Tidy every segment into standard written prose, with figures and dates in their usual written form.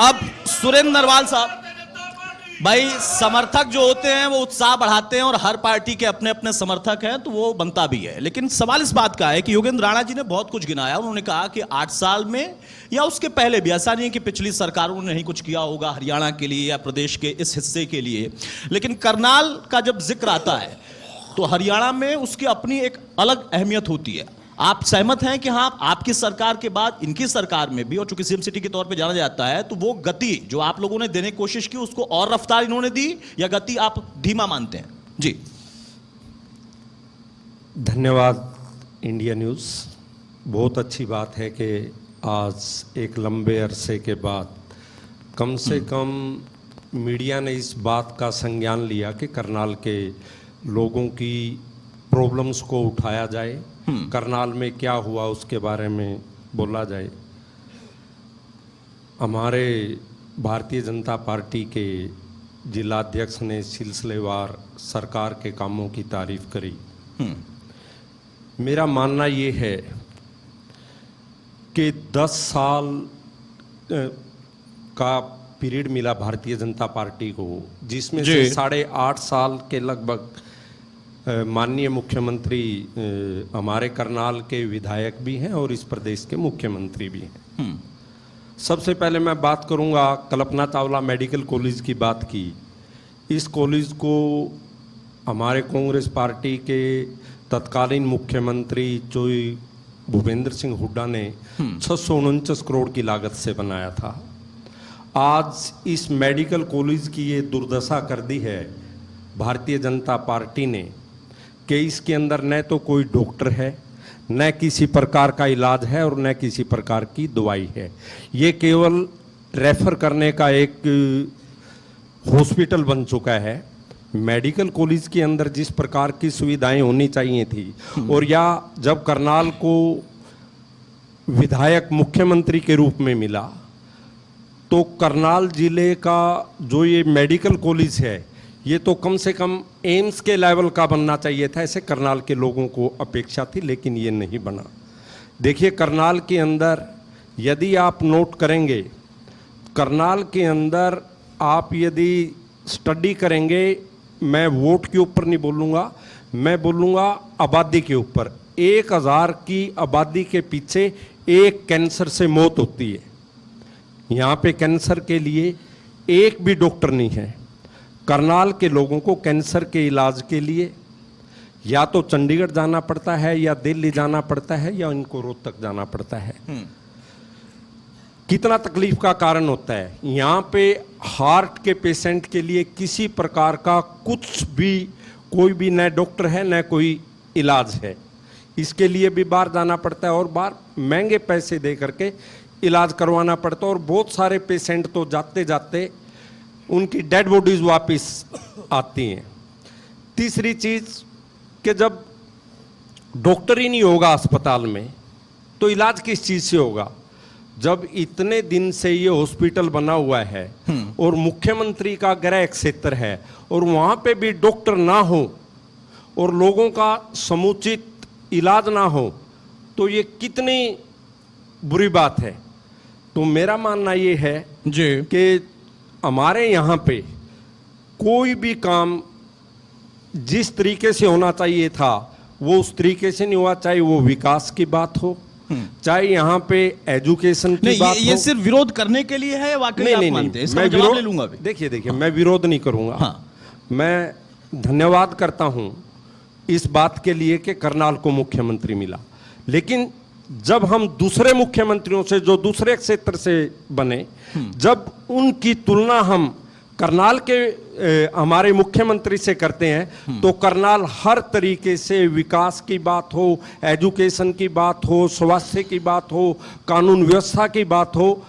अब सुरेंद्र नरवाल साहब, भाई समर्थक जो होते हैं वो उत्साह बढ़ाते हैं और हर पार्टी के अपने अपने समर्थक हैं, तो वो बनता भी है। लेकिन सवाल इस बात का है कि योगेंद्र राणा जी ने बहुत कुछ गिनाया। उन्होंने कहा कि 8 साल में या उसके पहले भी, ऐसा नहीं है कि पिछली सरकारों ने नहीं कुछ किया होगा हरियाणा के लिए या प्रदेश के इस हिस्से के लिए, लेकिन करनाल का जब जिक्र आता है तो हरियाणा में उसकी अपनी एक अलग अहमियत होती है। आप सहमत हैं कि हाँ, आपकी सरकार के बाद इनकी सरकार में भी, और चूंकि सीएम सिटी के तौर पे जाना जाता है, तो वो गति जो आप लोगों ने देने की कोशिश की उसको और रफ्तार इन्होंने दी, या गति आप धीमा मानते हैं? जी धन्यवाद इंडिया न्यूज़। बहुत अच्छी बात है कि आज एक लंबे अरसे के बाद कम से कम मीडिया ने इस बात का संज्ञान लिया कि करनाल के लोगों की प्रॉब्लम्स को उठाया जाए, करनाल में क्या हुआ उसके बारे में बोला जाए। हमारे भारतीय जनता पार्टी के जिलाध्यक्ष ने सिलसिलेवार सरकार के कामों की तारीफ करी। मेरा मानना ये है कि 10 साल का पीरियड मिला भारतीय जनता पार्टी को, जिसमें से 8.5 साल के लगभग माननीय मुख्यमंत्री हमारे करनाल के विधायक भी हैं और इस प्रदेश के मुख्यमंत्री भी हैं। सबसे पहले मैं बात करूंगा कल्पना चावला मेडिकल कॉलेज की बात की। इस कॉलेज को हमारे कांग्रेस पार्टी के तत्कालीन मुख्यमंत्री चोई भूपेंद्र सिंह हुड्डा ने 649 करोड़ की लागत से बनाया था। आज इस मेडिकल कॉलेज की ये दुर्दशा कर दी है भारतीय जनता पार्टी ने कि इसके अंदर न तो कोई डॉक्टर है, न किसी प्रकार का इलाज है और न किसी प्रकार की दवाई है। ये केवल रेफर करने का एक हॉस्पिटल बन चुका है। मेडिकल कॉलेज के अंदर जिस प्रकार की सुविधाएं होनी चाहिए थी, और या जब करनाल को विधायक मुख्यमंत्री के रूप में मिला तो करनाल जिले का जो ये मेडिकल कॉलेज है ये तो कम से कम एम्स के लेवल का बनना चाहिए था, ऐसे करनाल के लोगों को अपेक्षा थी, लेकिन ये नहीं बना। देखिए करनाल के अंदर यदि आप नोट करेंगे, करनाल के अंदर आप यदि स्टडी करेंगे, मैं वोट के ऊपर नहीं बोलूँगा, मैं बोलूँगा आबादी के ऊपर। 1000 की आबादी के पीछे एक कैंसर से मौत होती है। यहाँ पे कैंसर के लिए एक भी डॉक्टर नहीं है। करनाल के लोगों को कैंसर के इलाज के लिए या तो चंडीगढ़ जाना पड़ता है, या दिल्ली जाना पड़ता है, या इनको रोहतक जाना पड़ता है। कितना तकलीफ का कारण होता है। यहाँ पे हार्ट के पेशेंट के लिए किसी प्रकार का कुछ भी, कोई भी न डॉक्टर है न कोई इलाज है। इसके लिए भी बाहर जाना पड़ता है और बाहर महंगे पैसे दे करके इलाज करवाना पड़ता है, और बहुत सारे पेशेंट तो जाते जाते उनकी डेड बॉडीज वापस आती हैं। तीसरी चीज़ कि जब डॉक्टर ही नहीं होगा अस्पताल में तो इलाज किस चीज़ से होगा। जब इतने दिन से ये हॉस्पिटल बना हुआ है और मुख्यमंत्री का गृह क्षेत्र है और वहाँ पे भी डॉक्टर ना हो और लोगों का समुचित इलाज ना हो, तो ये कितनी बुरी बात है। तो मेरा मानना ये है कि हमारे यहाँ पे कोई भी काम जिस तरीके से होना चाहिए था वो उस तरीके से नहीं हुआ, चाहे वो विकास की बात हो, चाहे यहाँ पे एजुकेशन की बात हो। ये सिर्फ विरोध करने के लिए है, वाकई आप मानते हैं? इसका जवाब ले लूंगा। देखिए मैं विरोध नहीं करूँगा। हाँ। मैं धन्यवाद करता हूँ इस बात के लिए कि करनाल को मुख्यमंत्री मिला, लेकिन जब हम दूसरे मुख्यमंत्रियों से जो दूसरे क्षेत्र से बने, जब उनकी तुलना हम करनाल के हमारे मुख्यमंत्री से करते हैं, तो करनाल हर तरीके से विकास की बात हो, एजुकेशन की बात हो, स्वास्थ्य की बात हो, कानून व्यवस्था की बात हो,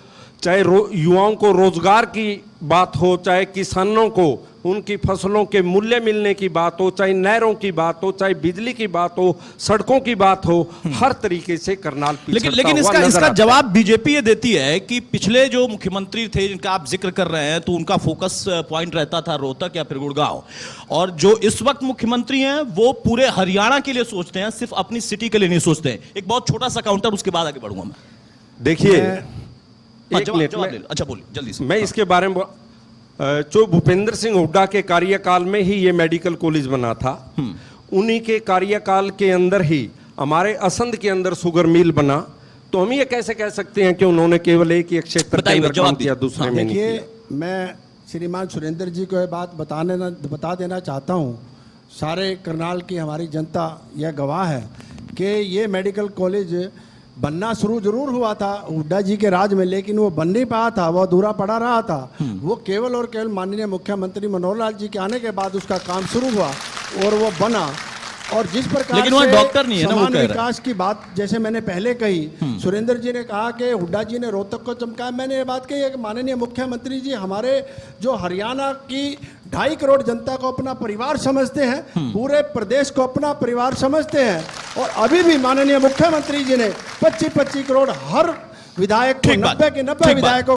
चाहे युवाओं को रोजगार की बात हो, चाहे किसानों को उनकी फसलों के मूल्य मिलने की बात हो, चाहे नहरों की बात हो, चाहे बिजली की बात हो, सड़कों की बात हो, हर तरीके से करनाल लेकिन इसका जवाब बीजेपी ये देती है कि पिछले जो मुख्यमंत्री थे जिनका आप जिक्र कर रहे हैं, तो उनका फोकस पॉइंट रहता था रोहतक या फिर गुड़गांव, और जो इस वक्त मुख्यमंत्री हैं वो पूरे हरियाणा के लिए सोचते हैं, सिर्फ अपनी सिटी के लिए नहीं सोचते हैं। एक बहुत छोटा सा काउंटर, उसके बाद आगे बढ़ूंगा मैं। देखिए हाँ, एक जवाब मिनट जवाब में ले लो। अच्छा बोलिए जल्दी से। मैं इसके बारे में जो भूपेंद्र सिंह हुड्डा के कार्यकाल में ही ये मेडिकल कॉलेज बना था, उन्हीं के कार्यकाल के अंदर ही हमारे असंध के अंदर शुगर मिल बना। तो हम ये कैसे कह सकते हैं कि उन्होंने केवल एक ही क्षेत्र के बताइए, अंदर जवाब काम किया, दीजिए। दूसरे में नहीं देखिए, किया? मैं श्रीमान सुरेंद्र जी को ये बात बता देना चाहता हूँ। सारे करनाल की हमारी जनता यह गवाह है कि ये मेडिकल कॉलेज बनना शुरू जरूर हुआ था हुड्डा जी के राज में, लेकिन वो बन नहीं पाया था, वो अधूरा पड़ा रहा था। वो केवल और केवल माननीय मुख्यमंत्री मनोहर लाल जी के आने के बाद उसका काम शुरू हुआ और वो बना। और जिस प्रकार लेकिन वहाँ से डॉक्टर नहीं है ना, वो समान कह रहा है। विकास की बात जैसे मैंने पहले कही, सुरेंद्र जी ने कहा कि हुड्डा जी ने रोहतक को चमकाया। मैंने ये बात कही है कि माननीय मुख्यमंत्री जी हमारे जो हरियाणा की 2.5 करोड़ जनता को अपना परिवार समझते हैं, पूरे प्रदेश को अपना परिवार समझते हैं। और अभी भी माननीय मुख्यमंत्री जी ने 25-25 करोड़ हर विधायक को, ठीक बात, 90 के 90 ठीक बात। विधायकों